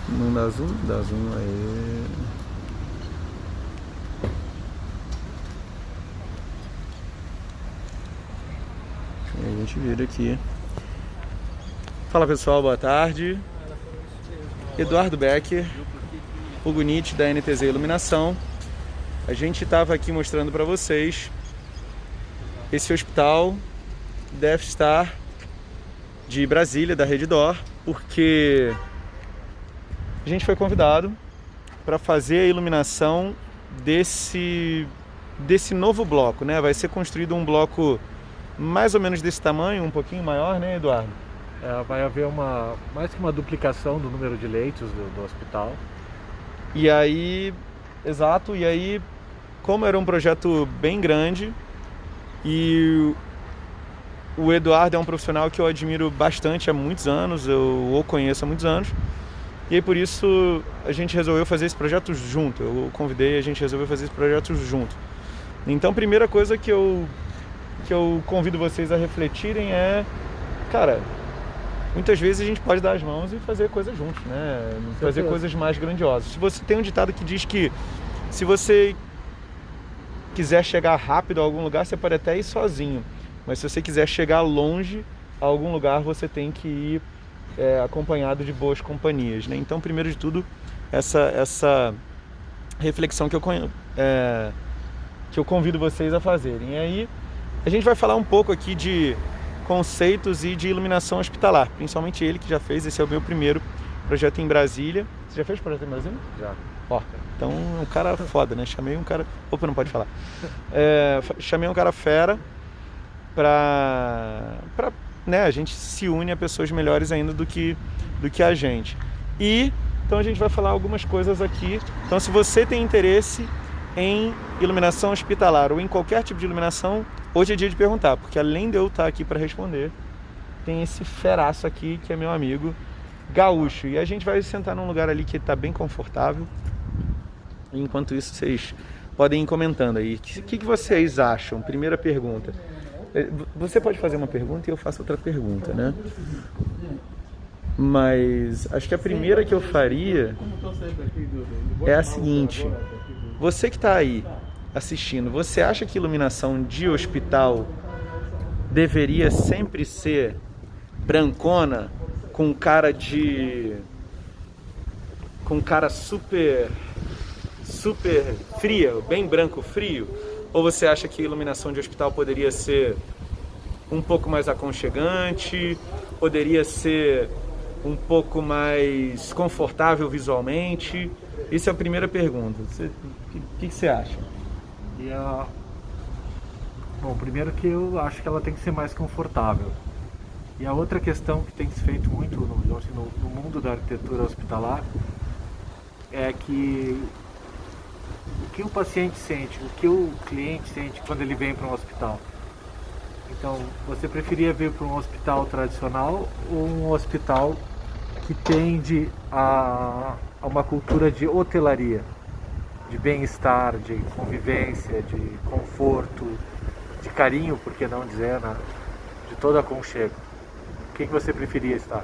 Não dá zoom aí. A gente vira aqui. Fala pessoal, boa tarde. Eduardo Becker, Hugo Nietzsche da NTZ Iluminação. A gente estava aqui mostrando para vocês esse hospital Death Star de Brasília, da Redditor, porque a gente foi convidado para fazer a iluminação desse novo bloco, né? Vai ser construído um bloco mais ou menos desse tamanho, um pouquinho maior, né, Eduardo? Vai haver mais que uma duplicação do número de leitos do hospital. E aí, exato, e aí, como era um projeto bem grande, e o Eduardo é um profissional que eu admiro bastante há muitos anos, eu o conheço há muitos anos, e aí por isso a gente resolveu fazer esse projeto junto, eu convidei, a gente resolveu fazer esse projeto junto. Então, a primeira coisa que eu convido vocês a refletirem é, cara, muitas vezes a gente pode dar as mãos e fazer coisas juntos, né? Fazer coisas mais grandiosas. Se você tem um ditado que diz que se você quiser chegar rápido a algum lugar, você pode até ir sozinho. Mas se você quiser chegar longe a algum lugar, você tem que ir acompanhado de boas companhias, né? Então, primeiro de tudo, essa reflexão que eu convido vocês a fazerem. E aí, a gente vai falar um pouco aqui de conceitos e de iluminação hospitalar, principalmente ele que já fez, esse é o meu primeiro projeto em Brasília. Você já fez projeto em Brasília? Já. Ó, então é um cara foda, né? Chamei um cara... Opa, não pode falar. Chamei um cara fera pra né, a gente se une a pessoas melhores ainda do que a gente. E, então a gente vai falar algumas coisas aqui. Então, se você tem interesse em iluminação hospitalar ou em qualquer tipo de iluminação, hoje é dia de perguntar, porque além de eu estar aqui para responder, tem esse feraço aqui que é meu amigo gaúcho. E a gente vai sentar num lugar ali que está bem confortável. E enquanto isso, vocês podem ir comentando aí. O que vocês acham? Primeira pergunta. Você pode fazer uma pergunta e eu faço outra pergunta, né? Mas acho que a primeira que eu faria é a seguinte. Você que está aí assistindo, você acha que iluminação de hospital deveria sempre ser brancona, com cara super fria, bem branco frio? Ou você acha que a iluminação de hospital poderia ser um pouco mais aconchegante, poderia ser um pouco mais confortável visualmente? Essa é a primeira pergunta. O que você acha? Bom, primeiro que eu acho que ela tem que ser mais confortável. E a outra questão que tem se feito muito no mundo da arquitetura hospitalar é que o que o paciente sente, o que o cliente sente quando ele vem para um hospital. Então, você preferia vir para um hospital tradicional ou um hospital que tende a uma cultura de hotelaria, de bem-estar, de convivência, de conforto, de carinho, por que não dizer, né? De todo aconchego? O que você preferia estar?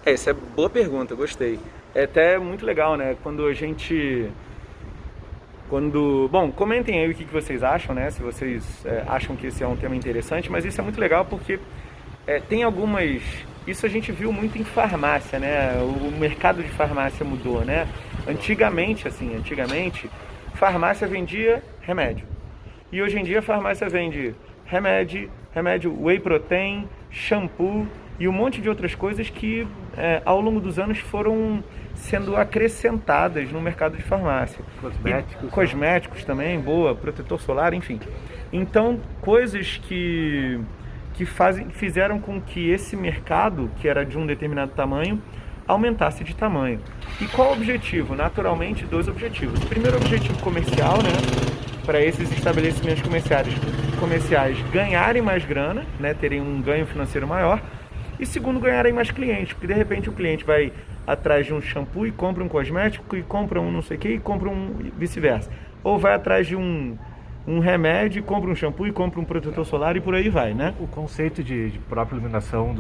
Essa é boa pergunta, gostei. É até muito legal, né? Bom, comentem aí o que vocês acham, né? Se vocês acham que esse é um tema interessante, mas isso é muito legal porque tem algumas... Isso a gente viu muito em farmácia, né? O mercado de farmácia mudou, né? Antigamente, farmácia vendia remédio. E hoje em dia a farmácia vende remédio, whey protein, shampoo e um monte de outras coisas que ao longo dos anos foram sendo acrescentadas no mercado de farmácia. Cosméticos também, boa, protetor solar, enfim. Então, coisas que fizeram com que esse mercado, que era de um determinado tamanho, aumentasse de tamanho. E qual o objetivo? Naturalmente, dois objetivos. O primeiro objetivo comercial, né? Para esses estabelecimentos comerciais ganharem mais grana, né? Terem um ganho financeiro maior. E segundo, ganharem mais clientes, porque de repente o cliente vai atrás de um shampoo e compra um cosmético, e compra um não sei o que, e compra um vice-versa. Ou vai atrás de um remédio, e compra um shampoo, e compra um protetor solar, e por aí vai, né? O conceito de própria iluminação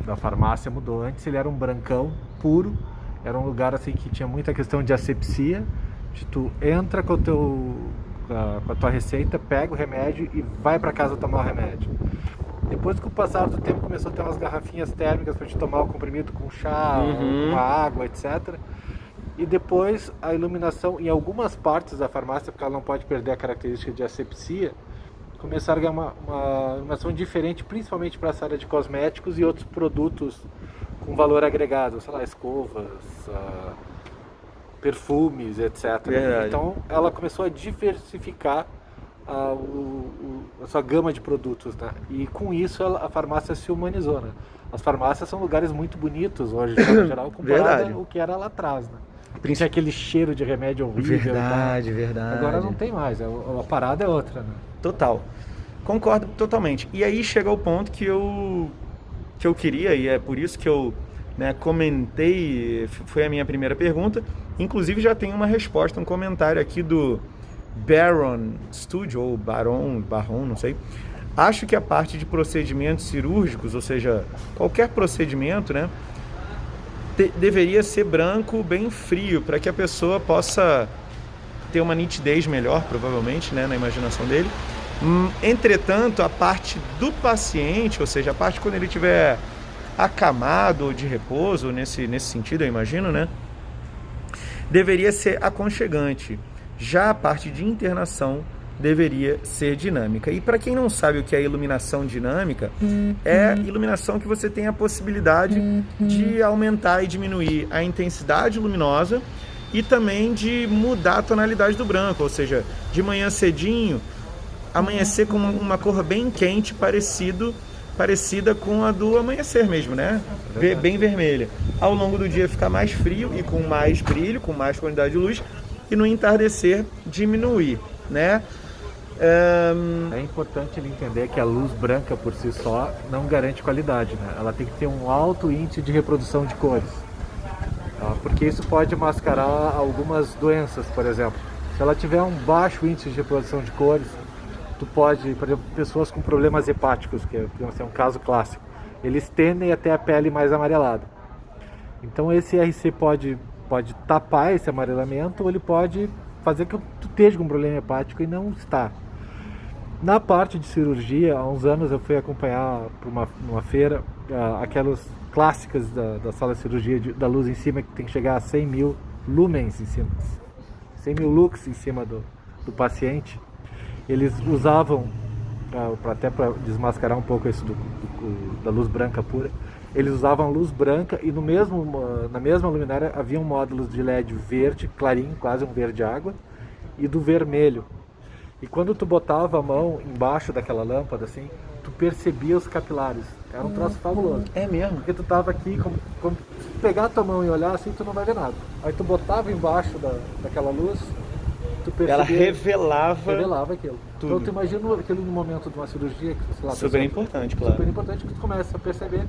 da farmácia mudou. Antes ele era um brancão puro, era um lugar assim que tinha muita questão de asepsia, de tu entra com a tua receita, pega o remédio e vai para casa tomar o remédio. Depois, com o passar do tempo, começou a ter umas garrafinhas térmicas para te tomar o comprimido com chá, com água, etc. E depois a iluminação, em algumas partes da farmácia, porque ela não pode perder a característica de asepsia, começaram a ganhar uma iluminação diferente, principalmente para essa área de cosméticos e outros produtos com valor agregado, sei lá, escovas, perfumes, etc. Verdade. Então ela começou a diversificar a sua gama de produtos, né? E com isso a farmácia se humanizou, né? As farmácias são lugares muito bonitos hoje, em geral, comparado ao que era lá atrás, né? Tinha aquele cheiro de remédio horrível. Verdade, e tal. verdade. Agora não tem mais, a parada é outra, né? Total. Concordo totalmente. E aí chega o ponto que eu queria, e é por isso que eu, né, comentei, foi a minha primeira pergunta. Inclusive já tem uma resposta, um comentário aqui do Baron Studio, ou Baron, não sei. Acho que a parte de procedimentos cirúrgicos, ou seja, qualquer procedimento, né, deveria ser branco, bem frio, para que a pessoa possa ter uma nitidez melhor, provavelmente, né, na imaginação dele. Entretanto, a parte do paciente, ou seja, a parte quando ele estiver acamado ou de repouso, nesse sentido, eu imagino, né, deveria ser aconchegante. Já a parte de internação deveria ser dinâmica. E para quem não sabe o que é iluminação dinâmica, é iluminação que você tem a possibilidade de aumentar e diminuir a intensidade luminosa e também de mudar a tonalidade do branco, ou seja, de manhã cedinho, amanhecer com uma cor bem quente, parecida com a do amanhecer mesmo, né? Bem vermelha. Ao longo do dia ficar mais frio e com mais brilho, com mais quantidade de luz, e no entardecer diminuir, né? É importante ele entender que a luz branca por si só não garante qualidade, né? Ela tem que ter um alto índice de reprodução de cores, tá? Porque isso pode mascarar algumas doenças, por exemplo. Se ela tiver um baixo índice de reprodução de cores, tu pode, por exemplo, pessoas com problemas hepáticos, que é um caso clássico, eles tendem a ter a pele mais amarelada. Então esse IRC pode tapar esse amarelamento, ou ele pode fazer que tu esteja com um problema hepático e não está. Na parte de cirurgia, há uns anos eu fui acompanhar para uma feira aquelas clássicas da sala de cirurgia da luz em cima, que tem que chegar a 100 mil lumens em cima, 100 mil lux em cima do paciente. Eles usavam, até para desmascarar um pouco isso da luz branca pura, eles usavam luz branca e na mesma luminária haviam módulos de LED verde, clarinho, quase um verde água, e do vermelho. E quando tu botava a mão embaixo daquela lâmpada, assim, tu percebia os capilares. Era um troço fabuloso. É mesmo? Porque tu tava aqui, como pegar a tua mão e olhar assim, tu não vai ver nada. Aí tu botava embaixo daquela luz, tu percebia... Ela revelava aquilo. Tudo. Então tu imagina aquilo no momento de uma cirurgia, que, sei lá, super importante, claro. Super importante, que tu começa a perceber.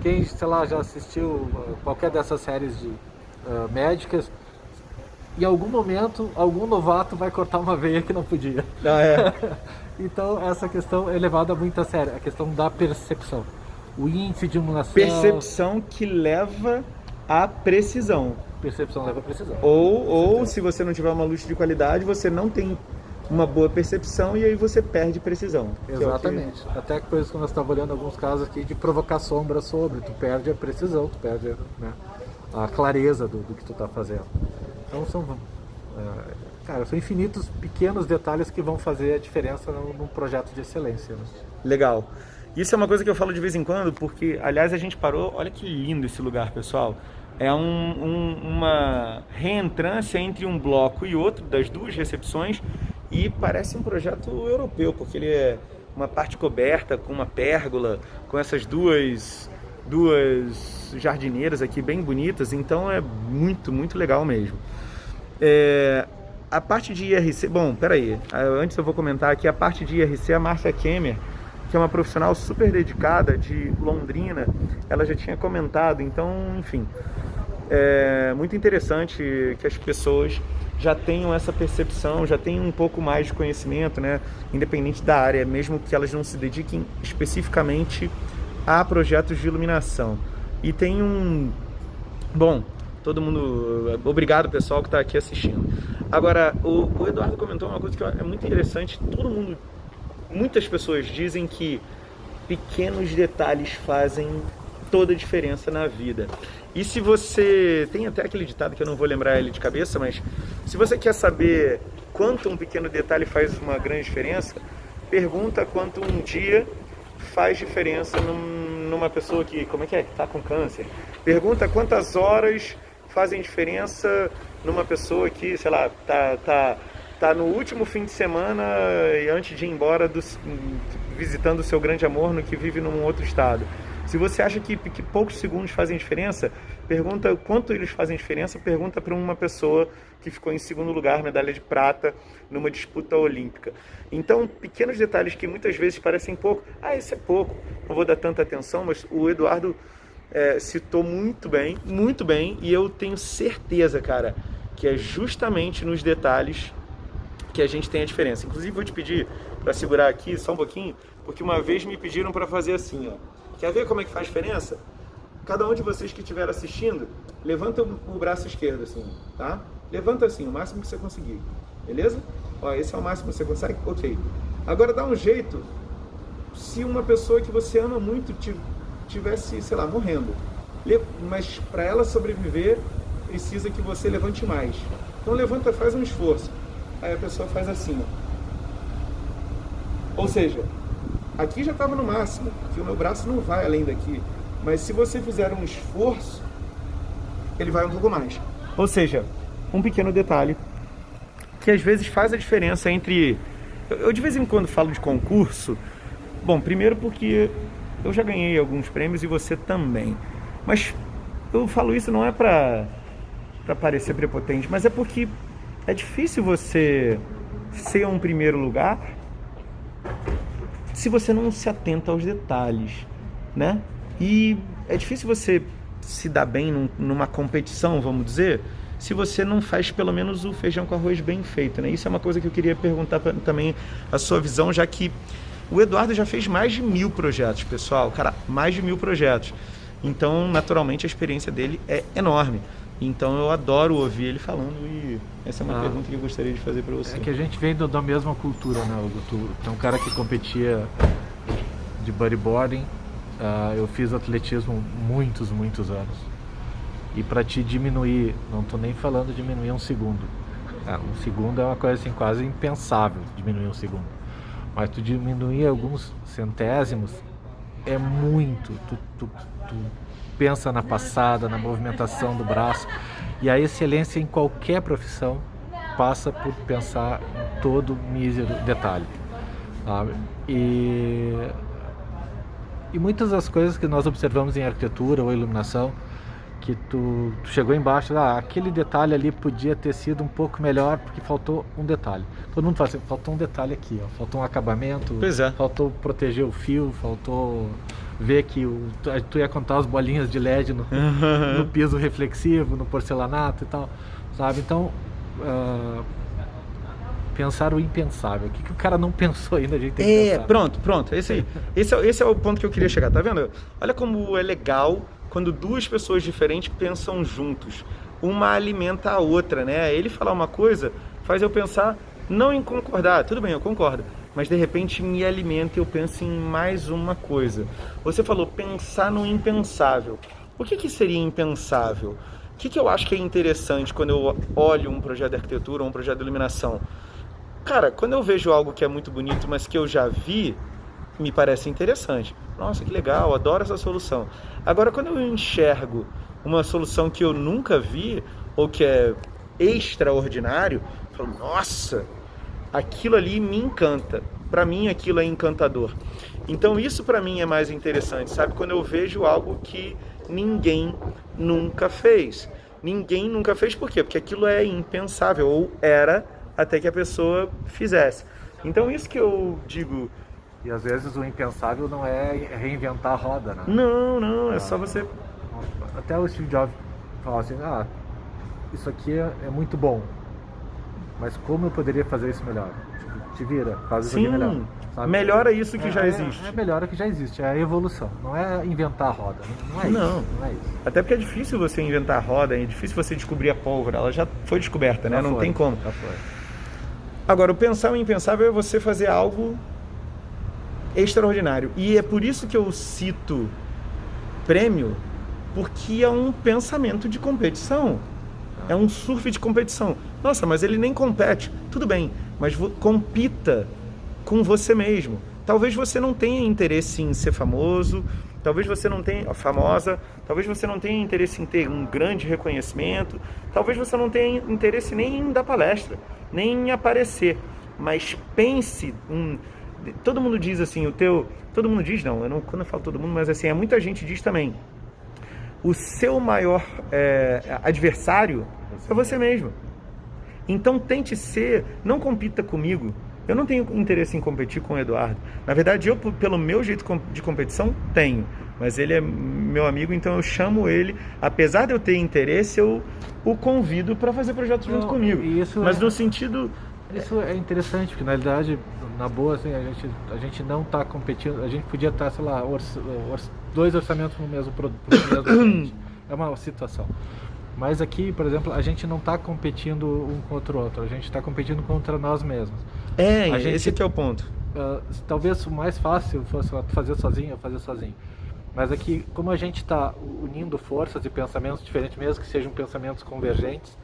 Quem, sei lá, já assistiu qualquer dessas séries de médicas, em algum momento, algum novato vai cortar uma veia que não podia. Então, essa questão é levada muito a sério, a questão da percepção. O índice de iluminação... Percepção que leva à precisão. Percepção leva à precisão. Ou se você não tiver uma luz de qualidade, você não tem uma boa percepção e aí você perde precisão. Exatamente. Até que, por isso, quando nós estávamos olhando alguns casos aqui de provocar sombra sobre, tu perde a precisão, tu perde, né, a clareza do que tu está fazendo. Então são infinitos pequenos detalhes que vão fazer a diferença num projeto de excelência, né? Legal. Isso é uma coisa que eu falo de vez em quando, porque, aliás, a gente parou, olha que lindo esse lugar, pessoal. É uma reentrância entre um bloco e outro, das duas recepções, e parece um projeto europeu, porque ele é uma parte coberta com uma pérgola, com essas duas jardineiras aqui bem bonitas, então é muito, muito legal mesmo. A parte de IRC, bom, peraí, antes eu vou comentar aqui a parte de IRC, a Márcia Kemmer, que é uma profissional super dedicada de Londrina, ela já tinha comentado, então, enfim, é muito interessante que as pessoas já tenham essa percepção, já tenham um pouco mais de conhecimento, né, independente da área, mesmo que elas não se dediquem especificamente a projetos de iluminação. E tem Bom, todo mundo... Obrigado, pessoal, que está aqui assistindo. Agora, o Eduardo comentou uma coisa que é muito interessante. Muitas pessoas dizem que pequenos detalhes fazem toda a diferença na vida. E se você... Tem até aquele ditado que eu não vou lembrar ele de cabeça, mas se você quer saber quanto um pequeno detalhe faz uma grande diferença, pergunta quanto um dia faz diferença numa pessoa que... Como é que está com câncer. Pergunta quantas horas fazem diferença numa pessoa que, sei lá, tá no último fim de semana e antes de ir embora visitando o seu grande amor no que vive num outro estado. Se você acha que poucos segundos fazem diferença, pergunta quanto eles fazem diferença, pergunta para uma pessoa que ficou em segundo lugar, medalha de prata, numa disputa olímpica. Então, pequenos detalhes que muitas vezes parecem pouco. Isso é pouco, não vou dar tanta atenção, mas o Eduardo citou muito bem, e eu tenho certeza, cara, que é justamente nos detalhes que a gente tem a diferença. Inclusive, vou te pedir para segurar aqui só um pouquinho, porque uma vez me pediram para fazer assim, ó. Quer ver como é que faz diferença? Cada um de vocês que estiver assistindo, levanta o braço esquerdo assim, tá? Levanta assim, o máximo que você conseguir, beleza? Ó, esse é o máximo que você consegue? Ok. Agora dá um jeito, se uma pessoa que você ama muito tivesse, sei lá, morrendo, mas para ela sobreviver, precisa que você levante mais. Então levanta, faz um esforço. Aí a pessoa faz assim, ó. Ou seja, aqui já estava no máximo, que o meu braço não vai além daqui. Mas se você fizer um esforço, ele vai um pouco mais. Ou seja, um pequeno detalhe que às vezes faz a diferença entre... Eu de vez em quando falo de concurso. Bom, primeiro porque eu já ganhei alguns prêmios e você também. Mas eu falo isso não é para parecer prepotente, mas é porque é difícil você ser um primeiro lugar se você não se atenta aos detalhes, né? E é difícil você se dar bem numa competição, vamos dizer, se você não faz pelo menos o feijão com arroz bem feito, né? Isso é uma coisa que eu queria perguntar também a sua visão, já que o Eduardo já fez mais de 1000 projetos, pessoal. Cara, mais de 1000 projetos. Então, naturalmente, a experiência dele é enorme. Então, eu adoro ouvir ele falando e essa é uma pergunta que eu gostaria de fazer para você. É que a gente vem da mesma cultura, né, Hugo? Tu é um cara que competia de bodyboarding. Eu fiz atletismo muitos anos. E para te diminuir, não tô nem falando diminuir um segundo. Um segundo é uma coisa assim quase impensável, diminuir um segundo. Mas tu diminuir alguns centésimos é muito. Tu pensa na passada, na movimentação do braço. E a excelência em qualquer profissão passa por pensar em todo mísero detalhe. Sabe? E muitas das coisas que nós observamos em arquitetura ou iluminação, que tu chegou embaixo, aquele detalhe ali podia ter sido um pouco melhor porque faltou um detalhe. Todo mundo fala assim, faltou um detalhe aqui, ó, faltou um acabamento, faltou proteger o fio, faltou ver que tu ia contar as bolinhas de LED no piso reflexivo, no porcelanato e tal, sabe? Então, pensar o impensável. O que o cara não pensou ainda, a gente tem que pensar. Pronto. Esse é o ponto que eu queria chegar, tá vendo? Olha como é legal quando duas pessoas diferentes pensam juntos. Uma alimenta a outra, né? Ele falar uma coisa faz eu pensar, não em concordar, tudo bem, eu concordo, mas de repente me alimenta e eu penso em mais uma coisa. Você falou pensar no impensável. O que seria impensável? O que eu acho que é interessante quando eu olho um projeto de arquitetura ou um projeto de iluminação? Cara, quando eu vejo algo que é muito bonito, mas que eu já vi, me parece interessante. Nossa, que legal, adoro essa solução. Agora, quando eu enxergo uma solução que eu nunca vi, ou que é extraordinário, eu falo, nossa, aquilo ali me encanta. Para mim, aquilo é encantador. Então, isso para mim é mais interessante, sabe? Quando eu vejo algo que ninguém nunca fez. Ninguém nunca fez, por quê? Porque aquilo é impensável, ou era até que a pessoa fizesse. Então, isso que eu digo... E às vezes o impensável não é reinventar a roda, né? Não, é só você... Até o Steve Jobs fala assim, isso aqui é muito bom, mas como eu poderia fazer isso melhor? te vira, faz isso aqui melhor. Sabe? Melhora isso que já existe. Melhora o que já existe, é a evolução, não é inventar a roda, não é Não. isso. Não é isso. Até porque é difícil você inventar a roda, é difícil você descobrir a pólvora, ela já foi descoberta, né? Não tem como. Já foi. Agora, o pensar o impensável é você fazer algo extraordinário. E é por isso que eu cito prêmio, porque é um pensamento de competição. É um surf de competição. Nossa, mas ele nem compete. Tudo bem, mas compita com você mesmo. Talvez você não tenha interesse em ser famoso, talvez você não tenha famosa, talvez você não tenha interesse em ter um grande reconhecimento, talvez você não tenha interesse nem em dar palestra, nem em aparecer, mas pense, todo mundo diz assim, todo mundo diz não, quando eu falo todo mundo, mas assim, muita gente diz também, o seu maior adversário é você mesmo. Então tente ser, não compita comigo. Eu não tenho interesse em competir com o Eduardo. Na verdade, eu, pelo meu jeito de competição, tenho. Mas ele é meu amigo, então eu chamo ele. Apesar de eu ter interesse, eu o convido para fazer projetos junto comigo. Mas no sentido... Isso é interessante, porque na realidade, na boa, assim, a gente não está competindo. A gente podia estar, sei lá, 2 orçamentos no mesmo produto. É uma situação. Mas aqui, por exemplo, a gente não está competindo um contra o outro. A gente está competindo contra nós mesmos. Esse aqui é o ponto. Talvez o mais fácil fosse fazer sozinho. Mas aqui, como a gente está unindo forças e pensamentos diferentes, mesmo que sejam pensamentos convergentes,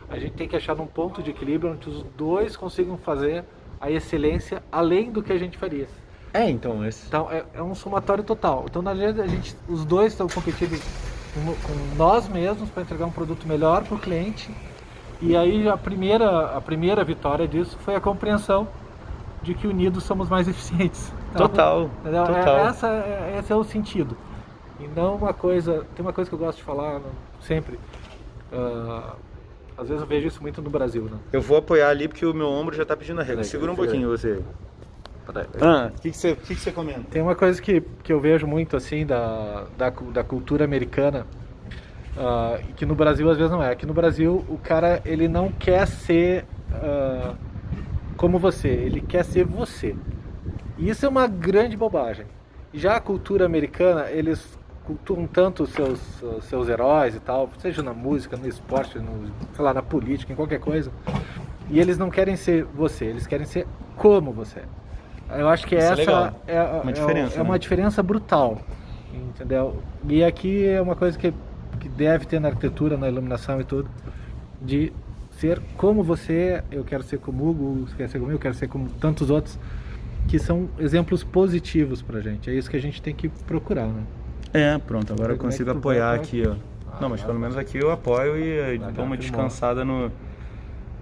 a gente tem que achar um ponto de equilíbrio onde os dois consigam fazer a excelência além do que a gente faria. Então é um somatório total. Então, na verdade, os dois estão competindo com nós mesmos para entregar um produto melhor para o cliente. E aí a primeira vitória disso foi a compreensão de que unidos somos mais eficientes. Total. Esse é o sentido. E não tem uma coisa que eu gosto de falar sempre. Às vezes eu vejo isso muito no Brasil, né? Eu vou apoiar ali porque o meu ombro já está pedindo arrego. Segura um pouquinho você. O que você comenta? Tem uma coisa que eu vejo muito assim da cultura americana, que no Brasil às vezes não é. Aqui no Brasil o cara ele não quer ser como você, ele quer ser você. E isso é uma grande bobagem. Já a cultura americana, eles cultuam tanto os seus heróis e tal, seja na música, no esporte, sei lá, na política, em qualquer coisa. E eles não querem ser você, eles querem ser como você. Eu acho que essa é uma diferença brutal, entendeu? E aqui é uma coisa que deve ter na arquitetura, na iluminação e tudo, de ser como você, eu quero ser como o Hugo, você quer ser como eu quero ser como tantos outros, que são exemplos positivos pra gente. É isso que a gente tem que procurar, né? Pronto, agora eu consigo apoiar aqui, ó. Não, mas pelo menos aqui eu apoio e dou uma descansada no...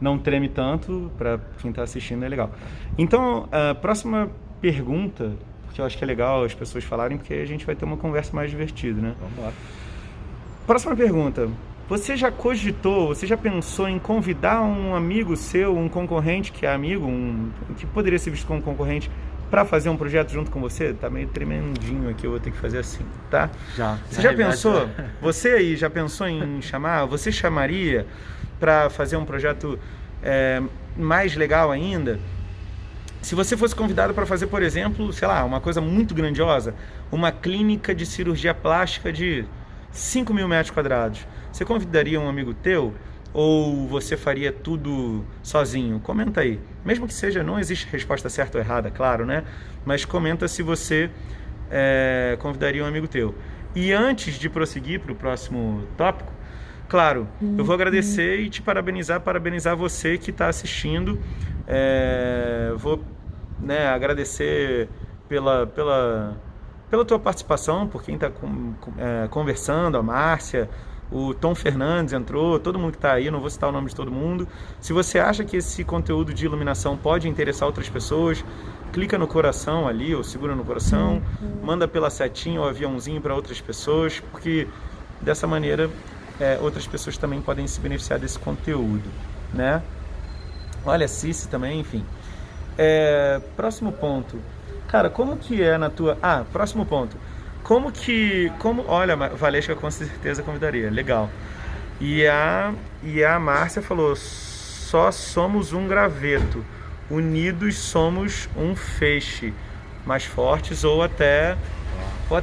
Não treme tanto, para quem está assistindo é legal. Então, a próxima pergunta, porque eu acho que é legal as pessoas falarem, porque a gente vai ter uma conversa mais divertida, né? Vamos lá. Próxima pergunta. Você já pensou em convidar um amigo seu, um concorrente que é amigo, que poderia ser visto como concorrente, para fazer um projeto junto com você? Tá meio tremendinho aqui, eu vou ter que fazer assim, tá? Você já pensou? Você aí já pensou em chamar? Você chamaria para fazer um projeto mais legal ainda? Se você fosse convidado para fazer, por exemplo, sei lá, uma coisa muito grandiosa, uma clínica de cirurgia plástica de 5.000 metros quadrados, você convidaria um amigo teu? Ou você faria tudo sozinho? Comenta aí. Mesmo que seja, não existe resposta certa ou errada, claro, né? Mas comenta se você convidaria um amigo teu. E antes de prosseguir para o próximo tópico, claro, eu vou agradecer e te parabenizar você que está assistindo. Vou agradecer pela tua participação, por quem está conversando, a Márcia, o Tom Fernandes entrou, todo mundo que está aí, não vou citar o nome de todo mundo. Se você acha que esse conteúdo de iluminação pode interessar outras pessoas, clica no coração ali, ou segura no coração, manda pela setinha ou aviãozinho para outras pessoas, porque dessa maneira outras pessoas também podem se beneficiar desse conteúdo, né? Olha, Cici também, enfim. Próximo ponto. Cara, como que é na tua... próximo ponto. Olha, Valesca com certeza convidaria, legal. E a Márcia falou, só somos um graveto. unidos somos um feixe, mais fortes ou até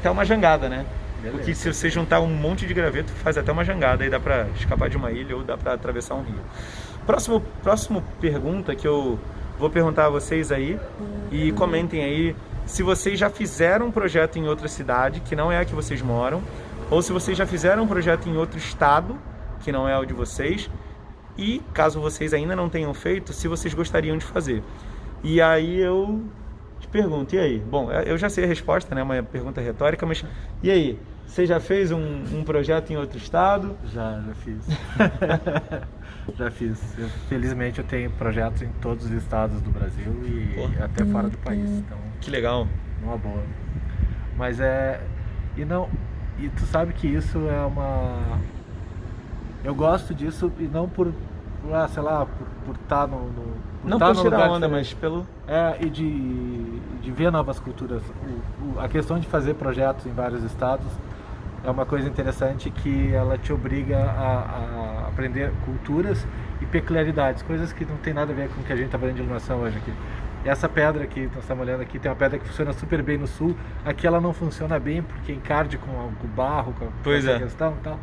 uma jangada, né? Beleza. Porque se você juntar um monte de graveto, faz até uma jangada e dá pra escapar de uma ilha ou dá pra atravessar um rio. Próximo pergunta que eu vou perguntar a vocês aí, e comentem aí se vocês já fizeram um projeto em outra cidade, que não é a que vocês moram, ou se vocês já fizeram um projeto em outro estado, que não é o de vocês, e caso vocês ainda não tenham feito, se vocês gostariam de fazer. E aí eu te pergunto, e aí? Bom, eu já sei a resposta, né? Uma pergunta retórica, mas e aí? Você já fez um projeto em outro estado? Já fiz. Já fiz. Felizmente eu tenho projetos em todos os estados do Brasil e até fora do país. Então, que legal. Uma boa. Mas E tu sabe que isso é uma... Eu gosto disso e não por sei lá, por estar não por tirar onda, mas pelo... E de ver novas culturas. A questão de fazer projetos em vários estados é uma coisa interessante, que ela te obriga a aprender culturas e peculiaridades, coisas que não tem nada a ver com o que a gente está falando de iluminação hoje aqui. E essa pedra que nós estamos olhando aqui, tem uma pedra que funciona super bem no sul, aqui ela não funciona bem porque encarde com o barro, com essa questão e tal.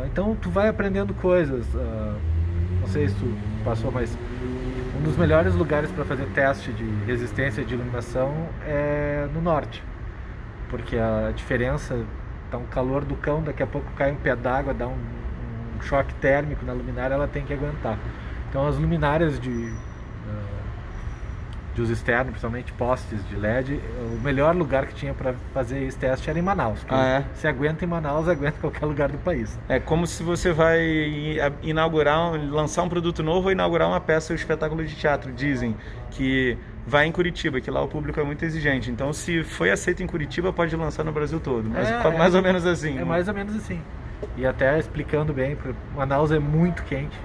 Então tu vai aprendendo coisas. Não sei se tu passou, mas um dos melhores lugares para fazer teste de resistência de iluminação é no norte, porque a diferença dá um calor do cão, daqui a pouco cai um pé d'água, dá um choque térmico na luminária, ela tem que aguentar. Então as luminárias de uso externo, principalmente postes de LED, o melhor lugar que tinha para fazer esse teste era em Manaus. Se aguenta em Manaus, aguenta em qualquer lugar do país. É como se você vai lançar um produto novo ou inaugurar uma peça, um espetáculo de teatro. Dizem que vai em Curitiba, que lá o público é muito exigente. Então, se foi aceito em Curitiba, pode lançar no Brasil todo. Mais ou menos assim. É mais ou menos assim. E até explicando bem, Manaus é muito quente.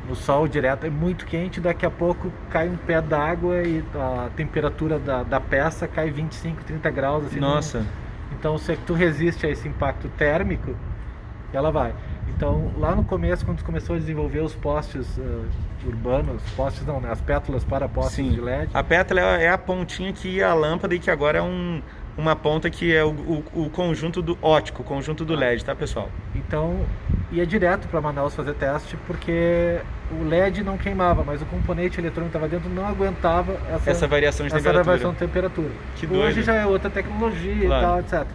No sol direto é muito quente, daqui a pouco cai um pé d'água e a temperatura da peça cai 25, 30 graus. Assim, nossa! Então, se tu resiste a esse impacto térmico, ela vai. Então, lá no começo, quando tu começou a desenvolver os postes urbanos, postes não, né? As pétalas para postes de LED. A pétala é a pontinha que ia a lâmpada e que agora é uma ponta que é o conjunto do ótico, o conjunto do LED, tá, pessoal? Então, ia direto para Manaus fazer teste, porque o LED não queimava, mas o componente eletrônico que estava dentro não aguentava essa variação de temperatura. Que doido. Hoje já é outra tecnologia, claro, e tal, etc.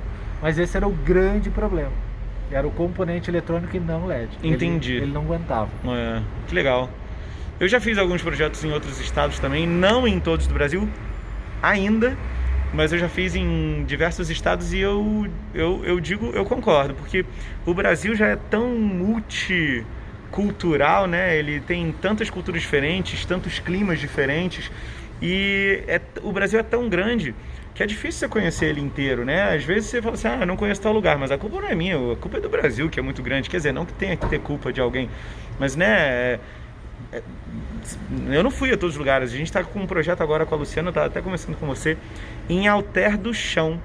Mas esse era o grande problema. Era o componente eletrônico e não LED. Entendi. Ele não aguentava. Que legal. Eu já fiz alguns projetos em outros estados também, não em todos do Brasil ainda, mas eu já fiz em diversos estados e eu concordo, porque o Brasil já é tão multicultural, né? Ele tem tantas culturas diferentes, tantos climas diferentes, e o Brasil é tão grande que é difícil você conhecer ele inteiro, né? Às vezes você fala assim, eu não conheço tal lugar, mas a culpa não é minha, a culpa é do Brasil, que é muito grande. Quer dizer, não que tenha que ter culpa de alguém, mas, né, eu não fui a todos os lugares. A gente está com um projeto agora com a Luciana, eu estava até conversando com você, em Alter do Chão,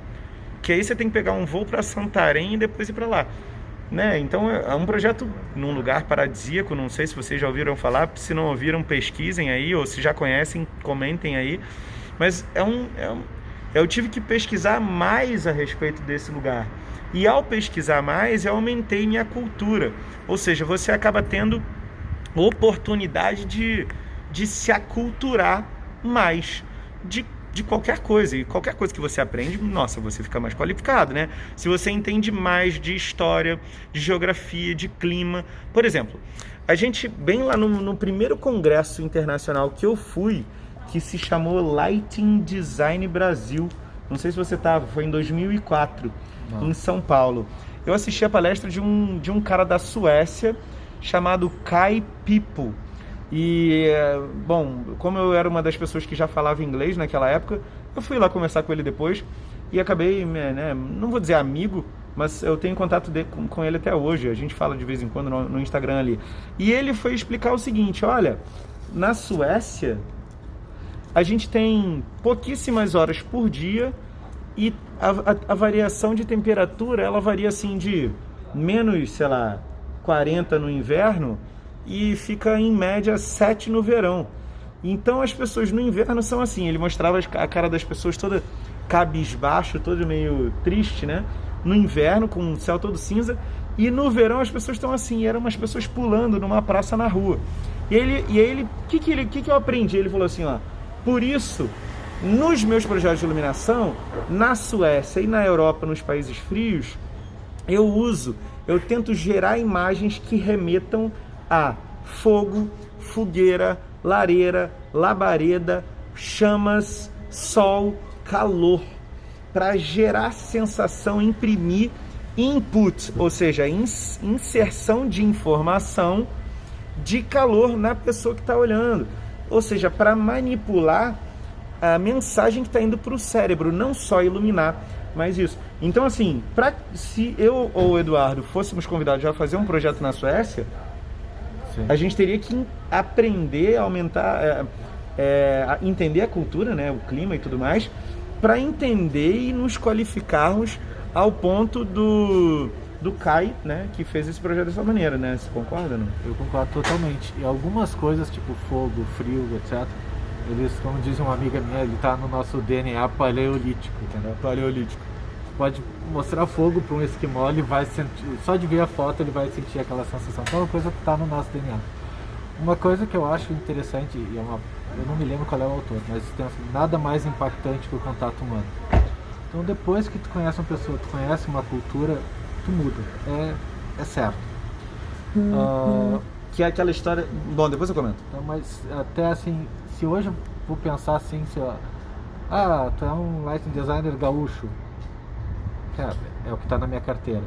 que aí você tem que pegar um voo para Santarém e depois ir para lá, né? Então é um projeto num lugar paradisíaco. Não sei se vocês já ouviram falar, se não ouviram, pesquisem aí, ou se já conhecem, comentem aí. Mas eu tive que pesquisar mais a respeito desse lugar, e ao pesquisar mais eu aumentei minha cultura, ou seja, você acaba tendo oportunidade de se aculturar mais de qualquer coisa, e qualquer coisa que você aprende, nossa, você fica mais qualificado, né? Se você entende mais de história, de geografia, de clima. Por exemplo, a gente, bem lá no primeiro congresso internacional que eu fui, que se chamou Lighting Design Brasil, não sei se você estava, foi em 2004, em São Paulo. Eu assisti a palestra de um cara da Suécia, chamado Kai Pipo. E, bom, como eu era uma das pessoas que já falava inglês naquela época, eu fui lá conversar com ele depois e acabei, né, não vou dizer amigo, mas eu tenho contato com ele até hoje. A gente fala de vez em quando no Instagram ali. E ele foi explicar o seguinte: olha, na Suécia a gente tem pouquíssimas horas por dia e a variação de temperatura, ela varia assim de menos, sei lá, 40 no inverno e fica em média 7 no verão. Então as pessoas no inverno são assim, ele mostrava a cara das pessoas toda cabisbaixo, todo meio triste, né? No inverno, com o céu todo cinza, e no verão as pessoas estão assim, eram umas pessoas pulando numa praça na rua. E aí o que eu aprendi? Ele falou assim, ó, por isso, nos meus projetos de iluminação, na Suécia e na Europa, nos países frios, eu tento gerar imagens que remetam a fogo, fogueira, lareira, labareda, chamas, sol, calor, para gerar sensação, imprimir input, ou seja, inserção de informação de calor na pessoa que está olhando, ou seja, para manipular a mensagem que está indo para o cérebro, não só iluminar, mas isso. Então, assim, se eu ou o Eduardo fôssemos convidados a fazer um projeto na Suécia, sim, a gente teria que aprender, aumentar, entender a cultura, né, o clima e tudo mais, para entender e nos qualificarmos ao ponto do Kai, né, que fez esse projeto dessa maneira, né? Você concorda, não? Eu concordo totalmente. E algumas coisas, tipo fogo, frio, etc., eles, como diz uma amiga minha, ele tá no nosso DNA paleolítico, entendeu? Paleolítico. Você pode mostrar fogo para um esquimó, ele vai sentir, só de ver a foto ele vai sentir aquela sensação. Então é uma coisa que tá no nosso DNA. Uma coisa que eu acho interessante, e eu não me lembro qual é o autor, mas tem nada mais impactante que o contato humano. Então depois que tu conhece uma pessoa, tu conhece uma cultura, tu muda, é certo. Que é aquela história... Bom, depois eu comento. Então, mas até assim, se hoje eu vou pensar assim, tu é um lighting designer gaúcho, cara, é o que está na minha carteira,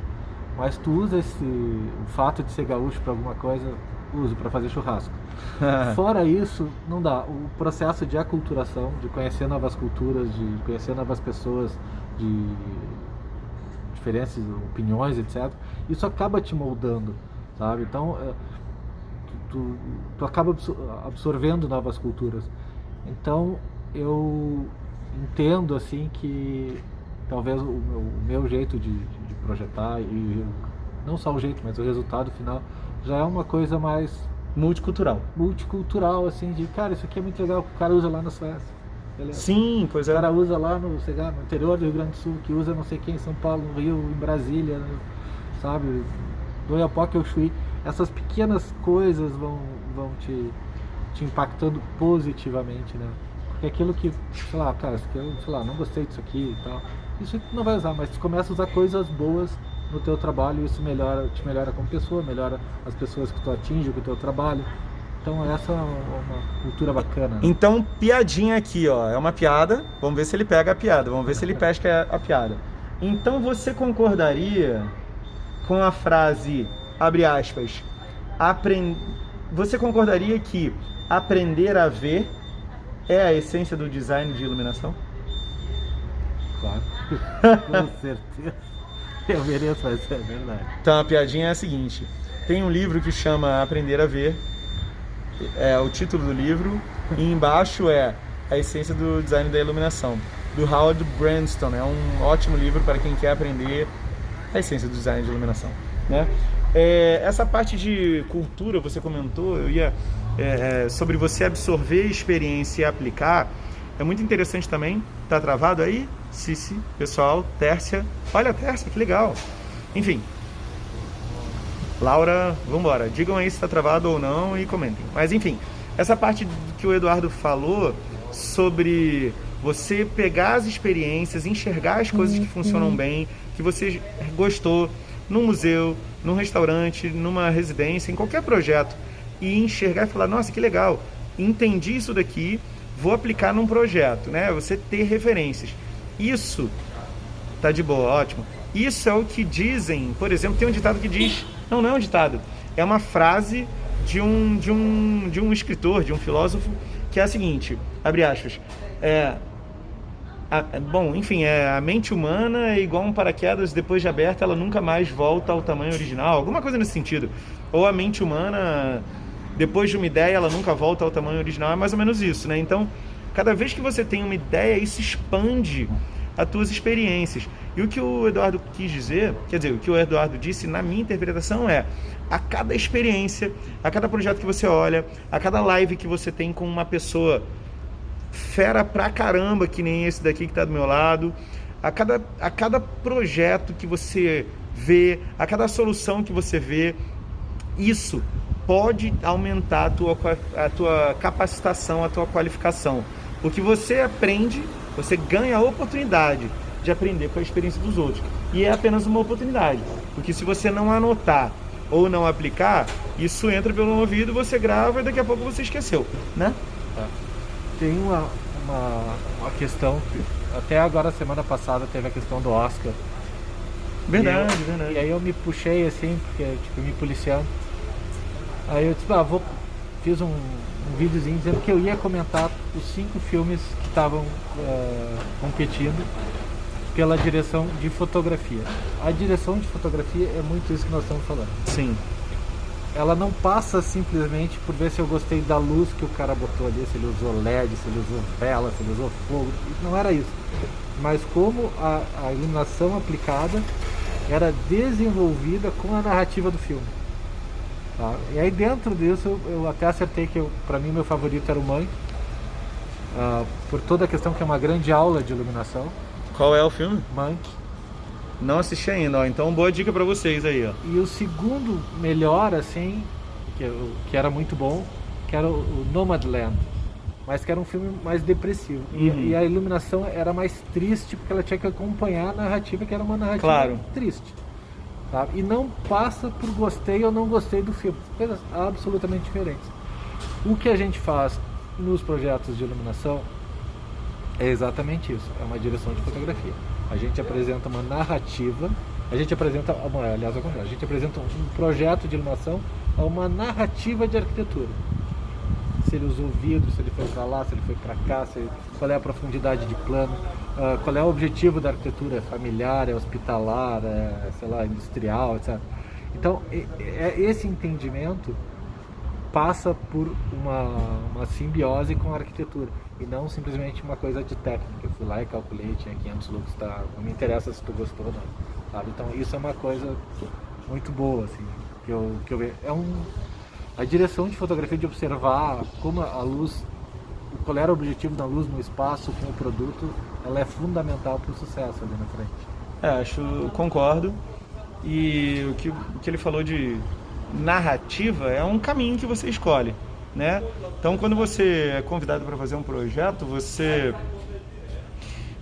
mas tu usa o fato de ser gaúcho para alguma coisa, uso para fazer churrasco. Fora isso, não dá. O processo de aculturação, de conhecer novas culturas, de conhecer novas pessoas, de diferentes opiniões, etc., isso acaba te moldando, sabe? Então tu acaba absorvendo novas culturas. Então eu entendo assim que talvez o meu jeito de projetar, e não só o jeito, mas o resultado final já é uma coisa mais multicultural, assim, de cara, isso aqui é muito legal, o cara usa lá na Suécia, beleza? Sim, pois é. O cara usa lá no interior do Rio Grande do Sul, que usa não sei quem, em São Paulo, no Rio, em Brasília, sabe, do Oiapoque ao Chuí. Essas pequenas coisas vão te impactando positivamente, né? Porque aquilo que, sei lá, cara, não gostei disso aqui e tal, isso tu não vai usar, mas tu começa a usar coisas boas no teu trabalho, e isso te melhora como pessoa, melhora as pessoas que tu atinge com o teu trabalho. Então essa é uma cultura bacana, né? Então, piadinha aqui, ó, é uma piada, vamos ver se ele pega a piada, vamos ver se ele pesca a piada. Então você concordaria com a frase, abre aspas, você concordaria que aprender a ver é a essência do design de iluminação? Claro, com certeza. Eu mereço, mas é verdade. Então a piadinha é a seguinte: tem um livro que chama Aprender a Ver, é o título do livro, e embaixo é a essência do design da iluminação, do Howard Brandston. É um ótimo livro para quem quer aprender a essência do design de iluminação, né? Essa parte de cultura, você comentou, sobre você absorver experiência e aplicar, é muito interessante também. Tá travado aí? Cici, pessoal, Tércia. Olha a Tércia, que legal. Enfim. Laura, vambora. Digam aí se tá travado ou não e comentem. Mas enfim, essa parte que o Eduardo falou sobre você pegar as experiências, enxergar as coisas que funcionam bem, que você gostou, num museu, num restaurante, numa residência, em qualquer projeto, e enxergar e falar, nossa, que legal, entendi isso daqui, vou aplicar num projeto, né? Você ter referências. Isso tá de boa, ótimo. Isso é o que dizem, por exemplo, tem um ditado que diz, não é um ditado, é uma frase de um escritor, de um filósofo, que é a seguinte, abre aspas, a mente humana é igual um paraquedas, depois de aberta ela nunca mais volta ao tamanho original, alguma coisa nesse sentido. Ou a mente humana, depois de uma ideia, ela nunca volta ao tamanho original, é mais ou menos isso, né? Então, cada vez que você tem uma ideia, isso expande as tuas experiências. E o que o Eduardo quis dizer, quer dizer, o que o Eduardo disse na minha interpretação é: a cada experiência, a cada projeto que você olha, a cada live que você tem com uma pessoa fera pra caramba, que nem esse daqui que tá do meu lado, a cada projeto que você vê, a cada solução que você vê, isso pode aumentar a tua capacitação, a tua qualificação. Porque você aprende, você ganha a oportunidade de aprender com a experiência dos outros. E é apenas uma oportunidade. Porque se você não anotar ou não aplicar, isso entra pelo ouvido, você grava e daqui a pouco você esqueceu, né? Tem uma questão, até agora, semana passada, teve a questão do Oscar. Verdade. E aí eu me puxei assim, porque tipo, me policiando. Aí eu disse, fiz um videozinho dizendo que eu ia comentar os 5 filmes que estavam competindo pela direção de fotografia. A direção de fotografia é muito isso que nós estamos falando. Sim. Ela não passa simplesmente por ver se eu gostei da luz que o cara botou ali, se ele usou LED, se ele usou vela, se ele usou fogo. Não era isso. Mas como a iluminação aplicada era desenvolvida com a narrativa do filme. Tá? E aí dentro disso eu até acertei que para mim meu favorito era o Mank, por toda a questão que é uma grande aula de iluminação. Qual é o filme? Mank. Não assisti ainda, ó. Então boa dica pra vocês aí, ó. E o segundo melhor, assim, que era muito bom, que era o Nomadland, mas que era um filme mais depressivo. E a iluminação era mais triste, porque ela tinha que acompanhar a narrativa, que era uma narrativa triste. Tá? E não passa por gostei ou não gostei do filme. Coisas absolutamente diferentes. O que a gente faz nos projetos de iluminação é exatamente isso. É uma direção de fotografia. A gente apresenta uma narrativa, a gente apresenta um projeto de iluminação a uma narrativa de arquitetura. Se ele usou vidro, se ele foi para lá, se ele foi para cá, qual é a profundidade de plano, qual é o objetivo da arquitetura, é familiar, é hospitalar, é, sei lá, industrial, etc. Então, esse entendimento passa por uma simbiose com a arquitetura e não simplesmente uma coisa de técnica. Eu fui lá e calculei, tinha 500 lux, tá? Não me interessa se tu gostou ou não, sabe? Então isso é uma coisa muito boa, assim, que eu vejo. A direção de fotografia, de observar como a luz, qual era o objetivo da luz no espaço com o produto, ela é fundamental para o sucesso ali na frente. Concordo. E o que ele falou de narrativa é um caminho que você escolhe, né? Então, quando você é convidado para fazer um projeto, você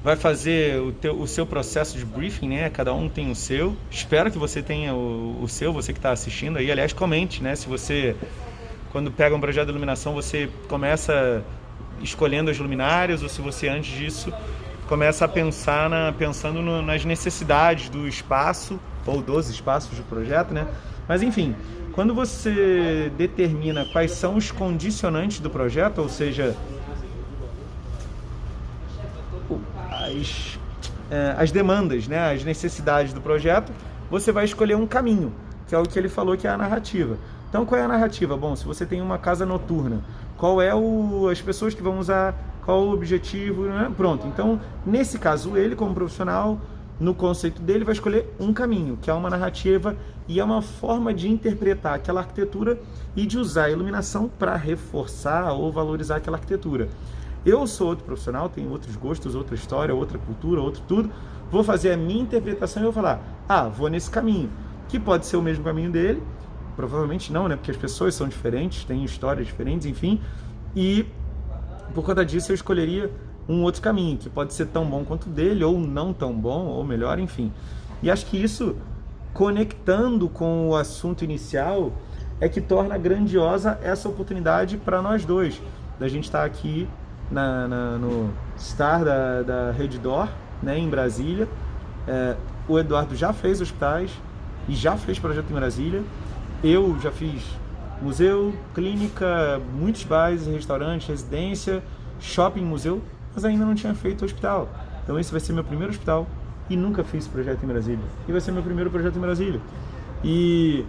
vai fazer o seu processo de briefing, né? Cada um tem o seu. Espero que você tenha o seu, você que está assistindo aí. Aliás, comente, né? Se você, quando pega um projeto de iluminação, você começa escolhendo as luminárias, ou se você, antes disso, começa a pensando nas necessidades do espaço, ou dos espaços do projeto, né? Mas, enfim, quando você determina quais são os condicionantes do projeto, ou seja, as demandas, né, as necessidades do projeto, você vai escolher um caminho, que é o que ele falou, que é a narrativa. Então, qual é a narrativa? Bom, se você tem uma casa noturna, qual é as pessoas que vão usar, qual o objetivo, né? Pronto. Então, nesse caso, ele como profissional, no conceito dele, vai escolher um caminho, que é uma narrativa e é uma forma de interpretar aquela arquitetura e de usar a iluminação para reforçar ou valorizar aquela arquitetura. Eu sou outro profissional, tenho outros gostos, outra história, outra cultura, outro tudo. Vou fazer a minha interpretação e vou falar, vou nesse caminho, que pode ser o mesmo caminho dele, provavelmente não, né? Porque as pessoas são diferentes, têm histórias diferentes, enfim, e por conta disso eu escolheria um outro caminho, que pode ser tão bom quanto o dele, ou não tão bom, ou melhor, enfim. E acho que isso, conectando com o assunto inicial, é que torna grandiosa essa oportunidade para nós dois, da gente estar aqui no Star da Redditor, né, em Brasília. O Eduardo já fez hospitais e já fez projeto em Brasília. Eu já fiz museu, clínica, muitos bares, restaurantes, residência, shopping, museu, mas ainda não tinha feito hospital. Então esse vai ser meu primeiro hospital e nunca fiz projeto em Brasília. E vai ser meu primeiro projeto em Brasília. E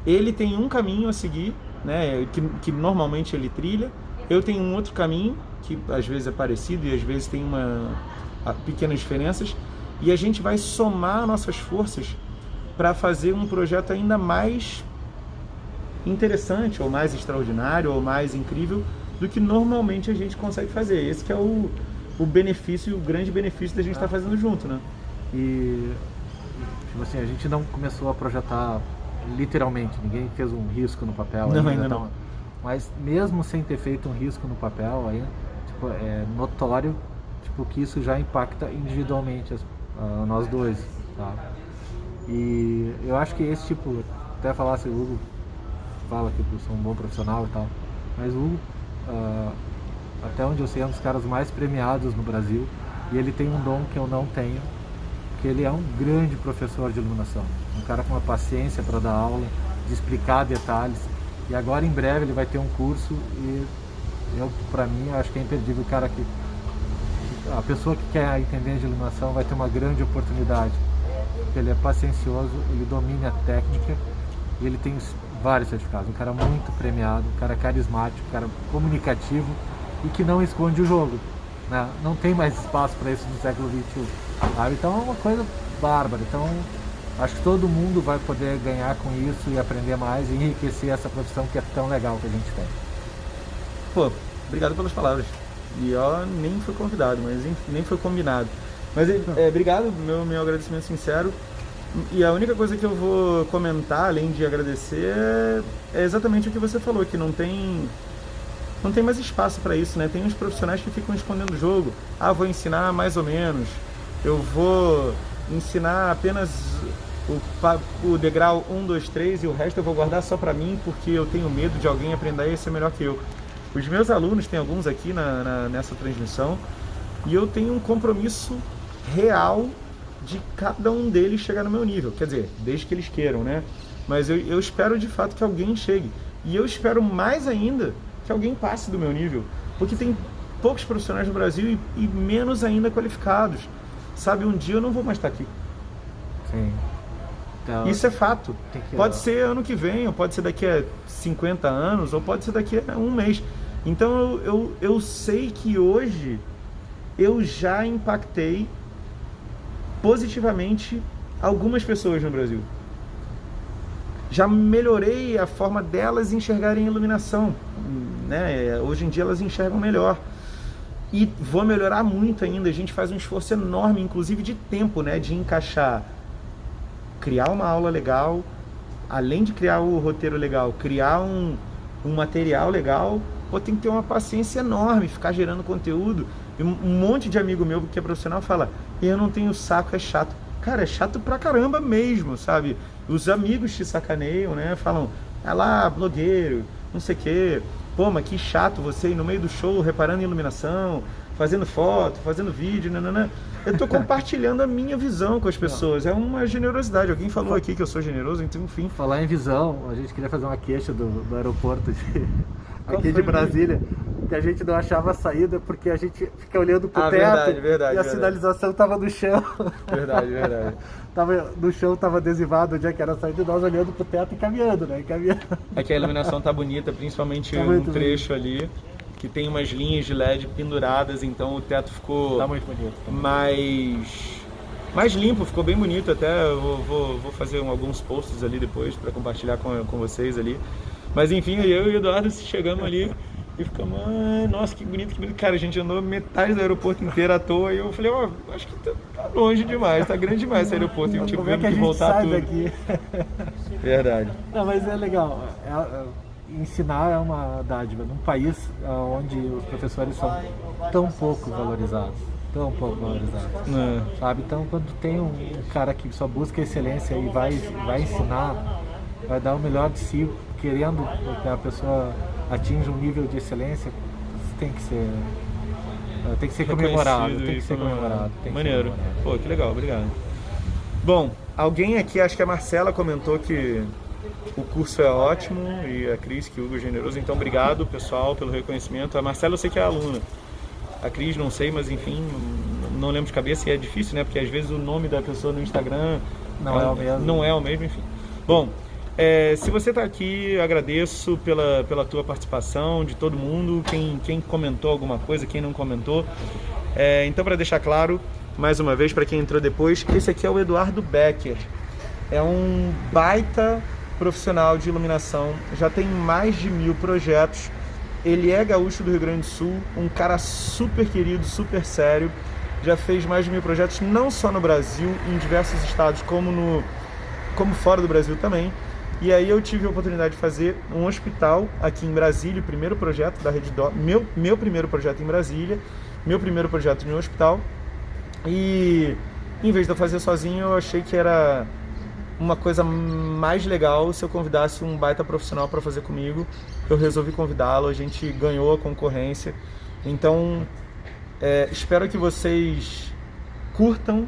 ele tem um caminho a seguir, né, que normalmente ele trilha. Eu tenho um outro caminho, que às vezes é parecido e às vezes tem pequenas diferenças, e a gente vai somar nossas forças para fazer um projeto ainda mais interessante, ou mais extraordinário, ou mais incrível do que normalmente a gente consegue fazer. Esse que é o benefício, o grande benefício da gente estar fazendo junto, né? E, tipo assim, a gente não começou a projetar literalmente, ninguém fez um risco no papel. Não, ainda não. Mas mesmo sem ter feito um risco no papel, aí, tipo, é notório, tipo, que isso já impacta individualmente nós dois, tá? E eu acho que esse tipo, até falasse, o Hugo fala que eu sou um bom profissional e tal, mas o Hugo, até onde eu sei, é um dos caras mais premiados no Brasil, e ele tem um dom que eu não tenho, que ele é um grande professor de iluminação, um cara com uma paciência para dar aula, de explicar detalhes, e agora em breve ele vai ter um curso, e eu, para mim, acho que é imperdível. O cara que a pessoa que quer entender de iluminação vai ter uma grande oportunidade, porque ele é paciencioso, ele domina a técnica, e ele tem vários certificados, um cara muito premiado, um cara carismático, um cara comunicativo e que não esconde o jogo, né? Não tem mais espaço para isso no século XXI, sabe? Então é uma coisa bárbara. Então acho que todo mundo vai poder ganhar com isso e aprender mais e enriquecer essa profissão que é tão legal que a gente tem. Pô, obrigado pelas palavras. E ó, nem foi convidado, mas enfim, nem foi combinado. Mas obrigado, meu agradecimento sincero. E a única coisa que eu vou comentar, além de agradecer, é exatamente o que você falou, que não tem mais espaço para isso, né? Tem uns profissionais que ficam escondendo o jogo. Ah, vou ensinar mais ou menos. Eu vou ensinar apenas o degrau 1, 2, 3 e o resto eu vou guardar só para mim porque eu tenho medo de alguém aprender e ser melhor que eu. Os meus alunos, tem alguns aqui nessa transmissão, e eu tenho um compromisso real de cada um deles chegar no meu nível. Quer dizer, desde que eles queiram, né? Mas eu espero de fato que alguém chegue. E eu espero mais ainda que alguém passe do meu nível. Porque tem poucos profissionais no Brasil e menos ainda qualificados. Sabe, um dia eu não vou mais estar aqui. Sim. Então, isso é fato. Pode ser ano que vem, ou pode ser daqui a 50 anos, ou pode ser daqui a um mês. Então eu sei que hoje eu já impactei positivamente algumas pessoas no Brasil. Já melhorei a forma delas enxergarem a iluminação, né? Hoje em dia elas enxergam melhor. E vou melhorar muito ainda. A gente faz um esforço enorme, inclusive de tempo, né? De encaixar, criar uma aula legal, além de criar o roteiro legal, criar um material legal. Pô, tem que ter uma paciência enorme, ficar gerando conteúdo. E um monte de amigo meu que é profissional fala: eu não tenho saco, é chato. Cara, é chato pra caramba mesmo, sabe? Os amigos te sacaneiam, né? Falam: ah lá, blogueiro, não sei o quê. Pô, mas que chato você ir no meio do show reparando em iluminação, fazendo foto, fazendo vídeo, nanana. Eu tô compartilhando a minha visão com as pessoas. É uma generosidade. Alguém falou aqui que eu sou generoso, então enfim. Falar em visão, a gente queria fazer uma queixa do aeroporto aqui de Brasília, que a gente não achava a saída porque a gente fica olhando pro teto verdade, e a sinalização tava no chão. Verdade. Tava no chão, tava adesivado onde é que era a saída e nós olhando pro teto e caminhando, né? É que a iluminação tá bonita, principalmente trecho ali, que tem umas linhas de LED penduradas, então o teto ficou tá muito bonito, mais limpo, ficou bem bonito. Até vou fazer alguns posts ali depois para compartilhar com vocês ali. Mas enfim, eu e o Eduardo chegamos ali e ficamos, nossa, que bonito. Cara, a gente andou metade do aeroporto inteiro à toa e eu falei, acho que tá longe demais, tá grande demais esse aeroporto. E eu tive que voltar tudo. Daqui? Verdade. Não, mas é legal. Ensinar é uma dádiva num país onde os professores são tão pouco valorizados. Sabe? Então, quando tem um cara que só busca excelência e vai ensinar, vai dar o melhor de si, querendo que a pessoa atinja um nível de excelência, tem que ser comemorado. Maneiro. Pô, que legal, obrigado. Bom, alguém aqui, acho que a Marcela comentou que o curso é ótimo, e a Cris, que o Hugo é generoso, então obrigado, pessoal, pelo reconhecimento. A Marcela eu sei que é aluna, a Cris não sei, mas enfim, não lembro de cabeça, e é difícil, né, porque às vezes o nome da pessoa no Instagram não é o mesmo, enfim. Bom, Se você está aqui, eu agradeço pela tua participação, de todo mundo, quem comentou alguma coisa, quem não comentou. Então, para deixar claro, mais uma vez, para quem entrou depois, esse aqui é o Eduardo Becker. É um baita profissional de iluminação, já tem mais de 1000 projetos. Ele é gaúcho do Rio Grande do Sul, um cara super querido, super sério. Já fez mais de 1000 projetos, não só no Brasil, em diversos estados, como fora do Brasil também. E aí eu tive a oportunidade de fazer um hospital aqui em Brasília, o primeiro projeto da Rede Dó, meu primeiro projeto em Brasília, meu primeiro projeto no hospital. E em vez de eu fazer sozinho, eu achei que era uma coisa mais legal se eu convidasse um baita profissional para fazer comigo. Eu resolvi convidá-lo, a gente ganhou a concorrência. Então, espero que vocês curtam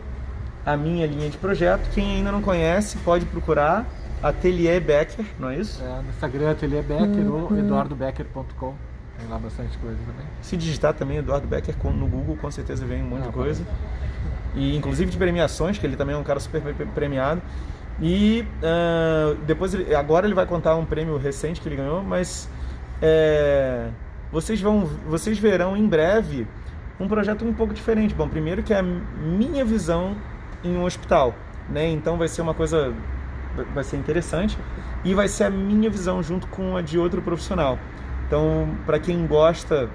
a minha linha de projeto. Quem ainda não conhece, pode procurar Ateliê Becker, não é isso? No Instagram Ateliê Becker ou eduardobecker.com. Tem lá bastante coisa também. Se digitar também Eduardo Becker no Google, com certeza vem um monte de coisa. E inclusive de premiações, que ele também é um cara super premiado. E agora ele vai contar um prêmio recente que ele ganhou, mas vocês verão em breve um projeto um pouco diferente. Bom, primeiro que é a minha visão em um hospital, né? Então vai ser uma coisa, vai ser interessante, e vai ser a minha visão junto com a de outro profissional. Então, para quem gosta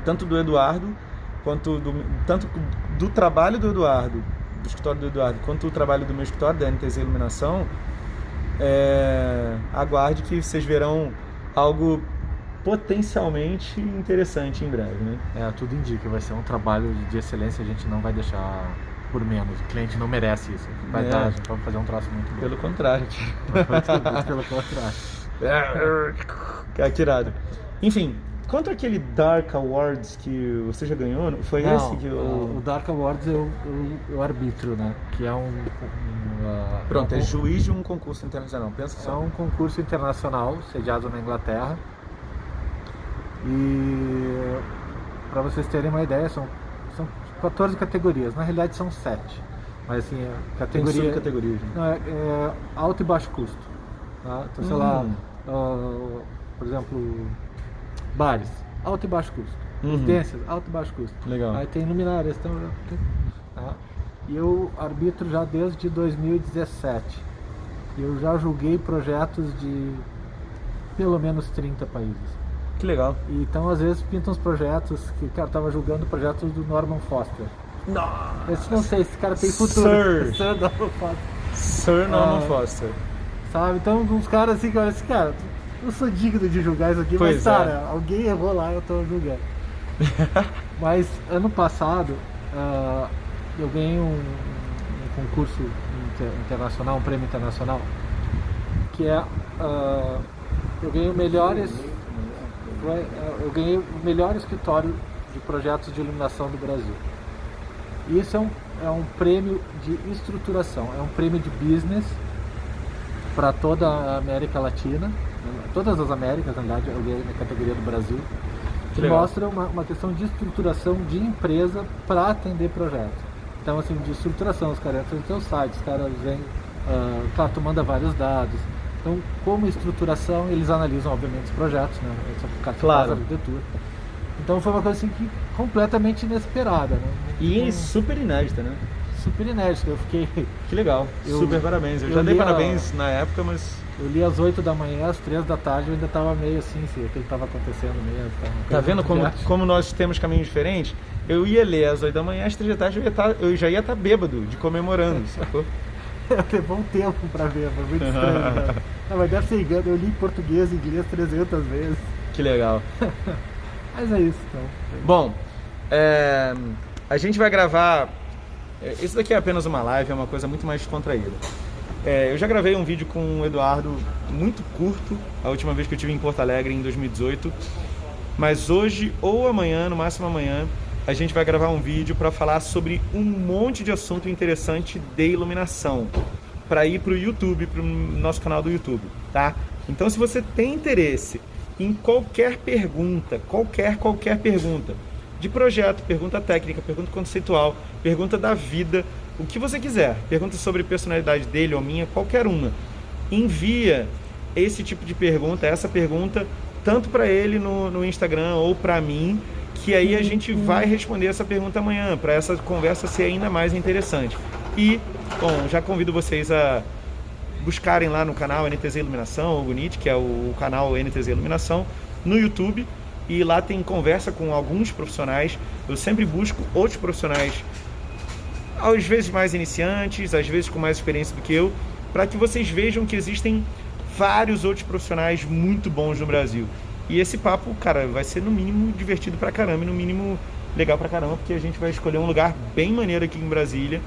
tanto do Eduardo, quanto tanto do trabalho do Eduardo, do escritório do Eduardo, quanto o trabalho do meu escritório, da NTZ Iluminação, aguarde que vocês verão algo potencialmente interessante em breve, né? Tudo indica, vai ser um trabalho de excelência, a gente não vai deixar por menos, o cliente não merece isso. Vai dar, a gente vai fazer um troço muito bom. Pelo contrário. Pelo contrário. Que irado. Enfim, quanto àquele Dark Awards que você já ganhou, foi não, esse que o Dark Awards eu arbitro, né? Que é Pronto, é juiz de um concurso internacional, pensa só. É um concurso internacional, sediado na Inglaterra. E para vocês terem uma ideia, são 14 categorias, na realidade são 7. Mas assim, categoria. Tem subcategorias, né? Não, é alto e baixo custo. Tá? Então, sei lá, por exemplo, bares, alto e baixo custo. Residências, alto e baixo custo. Legal. Aí tem luminárias, tá? E eu arbitro já desde 2017. Eu já julguei projetos de pelo menos 30 países. Que legal. Então, às vezes, pintam uns projetos que, cara, tava julgando projetos do Norman Foster. Nossa. Eu não sei, esse cara tem futuro. Sir Norman Foster. Sir Norman Foster. Sabe? Então, uns caras assim, que olha assim, cara, eu sou digno de julgar isso aqui, Pois mas, cara, alguém errou lá, eu tô julgando. Mas, ano passado, eu ganhei um concurso internacional, um prêmio internacional, que eu ganhei o melhor escritório de projetos de iluminação do Brasil. E isso é um prêmio de estruturação, é um prêmio de business para toda a América Latina, todas as Américas, na verdade, eu ganhei na categoria do Brasil, que mostra uma questão de estruturação de empresa para atender projetos. Então, assim, de estruturação, os caras entram no teu site, os caras vêm, claro, tu manda vários dados. Então, como estruturação, eles analisam, obviamente, os projetos, né? Claro. A arquitetura. Então, foi uma coisa assim que completamente inesperada, né? E super inédita, né? Super inédita. Eu fiquei... Que legal. Super parabéns. Eu já dei parabéns na época, mas... Eu li às 8 da manhã, às 3 da tarde, eu ainda estava meio assim, se aquilo estava acontecendo mesmo. Tá vendo como nós temos caminhos diferentes? Eu ia ler às 8 da manhã, às 3 da tarde eu já ia estar bêbado, de comemorando, sacou? Levou um tempo pra ver, foi muito estranho. Né? Mas deve ser engano, eu li em português e inglês 300 vezes. Que legal. Mas é isso, então. Bom, a gente vai gravar... Isso daqui é apenas uma live, é uma coisa muito mais descontraída. Eu já gravei um vídeo com o Eduardo muito curto, a última vez que eu estive em Porto Alegre, em 2018. Mas hoje ou amanhã, no máximo amanhã, a gente vai gravar um vídeo para falar sobre um monte de assunto interessante de iluminação, para ir para o YouTube, para o nosso canal do YouTube, tá? Então, se você tem interesse em qualquer pergunta, qualquer pergunta, de projeto, pergunta técnica, pergunta conceitual, pergunta da vida, o que você quiser, pergunta sobre personalidade dele ou minha, qualquer uma, envia esse tipo de pergunta, essa pergunta, tanto para ele no Instagram ou para mim, que aí a gente vai responder essa pergunta amanhã, para essa conversa ser ainda mais interessante. E, bom, já convido vocês a buscarem lá no canal NTZ Iluminação, ou Gunit, que é o canal NTZ Iluminação, no YouTube, e lá tem conversa com alguns profissionais. Eu sempre busco outros profissionais, às vezes mais iniciantes, às vezes com mais experiência do que eu, para que vocês vejam que existem vários outros profissionais muito bons no Brasil. E esse papo, cara, vai ser no mínimo divertido pra caramba e no mínimo legal pra caramba, porque a gente vai escolher um lugar bem maneiro aqui em Brasília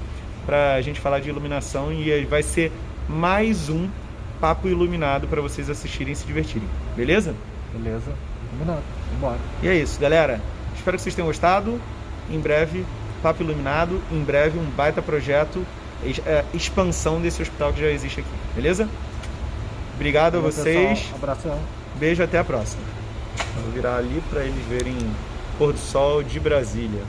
pra gente falar de iluminação, e vai ser mais um papo iluminado para vocês assistirem e se divertirem. Beleza? Beleza, combinado, vambora. E é isso, galera. Espero que vocês tenham gostado. Em breve, papo iluminado. Em breve, um baita projeto, expansão desse hospital que já existe aqui. Beleza? Obrigado a vocês. Pessoal, abração. Beijo, até a próxima. Vou virar ali para eles verem o pôr do sol de Brasília.